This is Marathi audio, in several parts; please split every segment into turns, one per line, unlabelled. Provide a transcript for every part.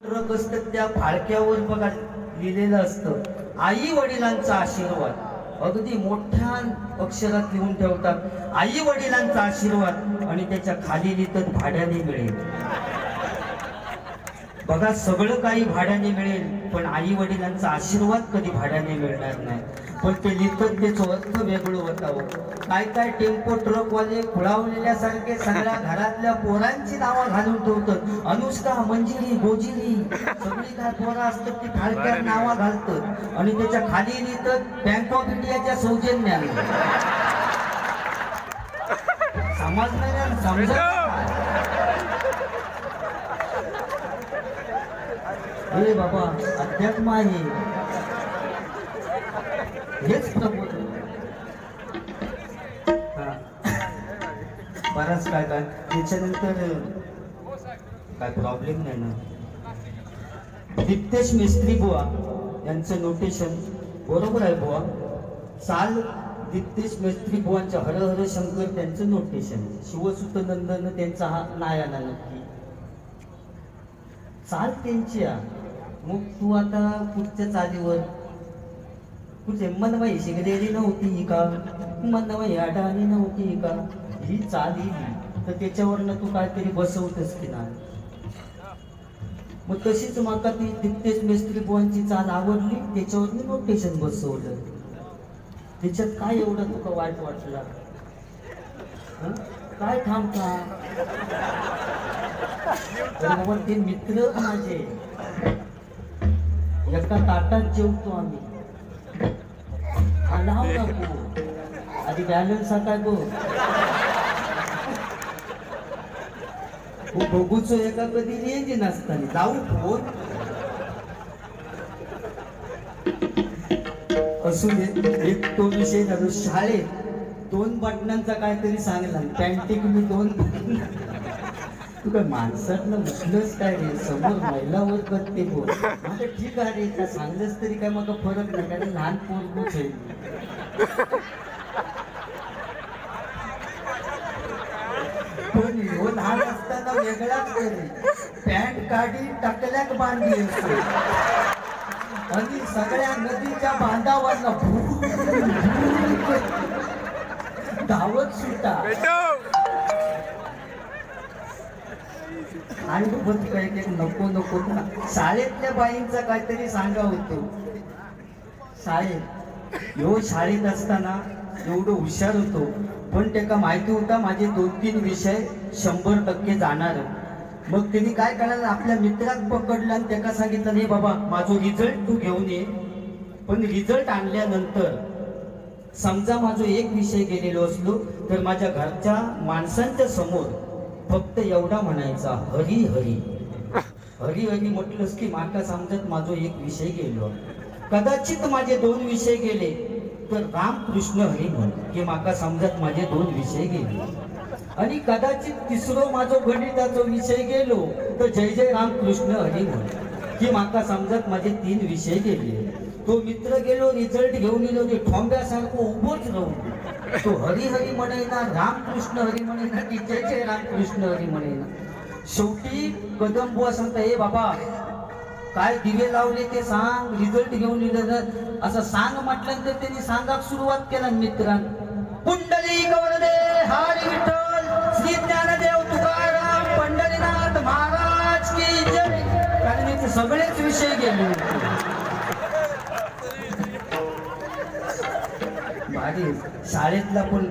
ट्रक असतात त्या फाळक्यावर बघा लिहिलेलं असतं आई वडिलांचा आशीर्वाद. अगदी मोठ्या अक्षरात लिहून ठेवतात आई वडिलांचा आशीर्वाद आणि त्याच्या खाली लिहितात भाड्याने मिळेल. बघा सगळं काही भाड्याने मिळेल पण आई वडिलांचा आशीर्वाद कधी भाड्याने मिळणार नाही. पण ते लिहितात त्याचं अर्थ वेगळं होतावं. काय काय टेम्पो ट्रकवाले खुळावलेल्यासारखे सगळ्या घरातल्या पोरांची नावं घालून ठेवतात. अनुष्का, मंजिरी, गोजिरी सगळी काय पोरं असतात ती फाळक्यात नावं घालतात आणि त्याच्या खाली लिहितात बँक ऑफ इंडियाच्या सौजन्याने. समजणार समजत हे बाबा अध्यात्म आहे हेच प्रबोधन. बराच काय काय त्याच्यानंतर काय प्रॉब्लेम नाही ना. दिप्तेश मिस्त्री बुवा यांचं नोटेशन बरोबर आहे बुवा. चाल दिप्तेश मिस्त्री बुवांच्या हर हर शंकर त्यांचं नोटेशन. शिवसुत नंदन त्यांचा हा नायाना नक्की चाल त्यांची. मग तू आता पुढच्या चालीवर कुठे मनवाई शिकलेली नव्हती का, मनवाई अडाणी नव्हती का, ही चाल येईल तर त्याच्यावरनं तू काहीतरी बसवतस की नाही. मग तशीच माका ती दिप्तेश मिस्त्री बुवांची चाल आवडली त्याच्यावरनं नोटेशन बसवलं. त्याच्यात काय एवढं तुका वाईट वाटलं काय थांबता. बाबा ते मित्र माझे एका ताटात जेवतो आम्ही. आलाव नको आधी बॅलन्स काय गो बघूच एका कधी रेंज नसताना जाऊ फोन असू दे. एक तो विषय झालो शाळेत 2 बटनांचा काहीतरी सांगला पॅन्टिक मी 2 तू काय माणसातलं म्हटलंच काय रे समोर महिलावर करते बोल. आता ठीक आहे रे त्या सांगलंच तरी काय मग फरक नाही कारण लहान पोरगूच आहे. पण हो लहान असताना वेगळाच करे पॅन्ट काढी टाकल्याक बांधली असते आणि सगळ्या नदीच्या बांधावरला धावत सुटा आणि काय नको नको. शाळेतल्या बाईंचा काहीतरी सांगा होतो. शाळेत असताना एवढं हुशार होतो पण त्याला माहिती होता माझे 2-3 विषय 100% जाणार. मग त्यांनी काय करायला आपल्या मित्रात पकडलं आणि त्याला सांगितलं नाही बाबा माझा रिझल्ट तू घेऊन ये. पण रिझल्ट आणल्यानंतर समजा माझा एक विषय गेलेलो असलो तर माझ्या घरच्या माणसांच्या समोर फक्त एवढा म्हणायचा हरी हरी हरी हरी म्हटलंस की माका समजत माझा एक विषय गेलो. कदाचित माझे 2 विषय गेले तर रामकृष्ण हरी म्हण की माका समजत माझे 2 विषय गेले. आणि कदाचित तिसरो माझो गणिताचा विषय गेलो तर जय जय रामकृष्ण हरी म्हण की माका समजत माझे 3 विषय गेले. तो मित्र गेलो रिझल्ट घेऊन येलो ते ठोंब्यासारखं उभोच राहून तो हरी हरी म्हणेना रामकृष्ण हरी म्हणेना की जय जय रामकृष्ण हरी म्हणेना. शेवटी कदम बुवा सांगता हे बाबा काय दिवे लावले ते सांग रिझल्ट घेऊन येलं असं सांग म्हटल्यानंतर त्यांनी सांगाक सुरुवात केला. मित्रांनो कुंडली गवरदे हरी विठ्ठल श्री ज्ञानदेव तुकाराम पंढरीनाथ महाराज की जय. कारण इथे सगळेच विषय गेले भारी. शाळेतला पण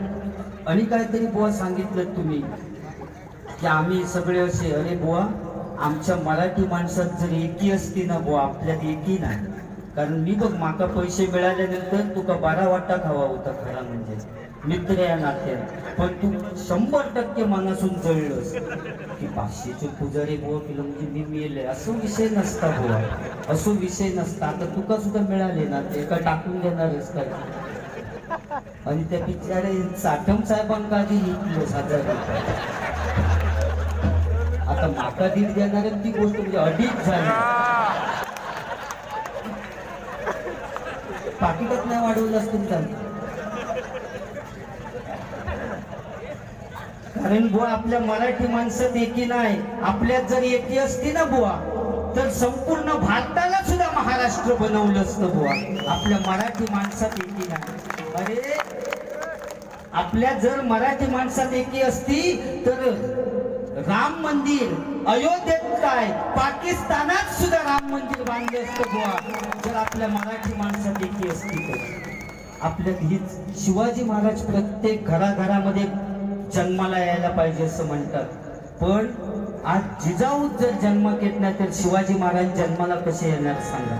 आणि काहीतरी बुवा सांगितलं तुम्ही की आम्ही सगळे असे अरे बुवा आमच्या मराठी माणसात जर एकी असती ना बुवा आपल्यात एकी नाही. कारण मी बघ माका पैसे मिळाल्यानंतर तुका 12 वाटा खावा होता खरा म्हणजे मित्र या नात्यात. पण तू 100% मनासून जळलंस की 500चे पुजारी बुवा केलं म्हणजे मी मिळले असं विषय नसता बुवा असं विषय नसता. आता तुका सुद्धा मिळाले ना ते का टाकून देणारच काय. आणि त्या बिचारे साठम साहेबांका आधी घेतलं 1000 रुपये. आता माका दीड देणार ती गोष्ट म्हणजे अडीच झाली. पाकिटात नाही वाढवलं असतं त्यांनी. कारण बुवा आपल्या मराठी माणसात एकी नाही. आपल्यात जर एकी असती ना बुवा तर संपूर्ण भारताला सुद्धा महाराष्ट्र बनवलं असतं बुवा. आपल्या मराठी माणसात एकी नाही. अरे आपल्या जर मराठी माणसात एकी असती तर राम मंदिर अयोध्येत काय पाकिस्तानात सुद्धा राम मंदिर बांधले असतं बुवा. जर आपल्या मराठी माणसात एकी असती तर. आपल्या हीच शिवाजी महाराज प्रत्येक घराघरामध्ये जन्माला यायला पाहिजे असं म्हणतात. पण आज जिजाऊ जर जन्मात येत नाही तर शिवाजी महाराज जन्माला कसे येणार सांगा.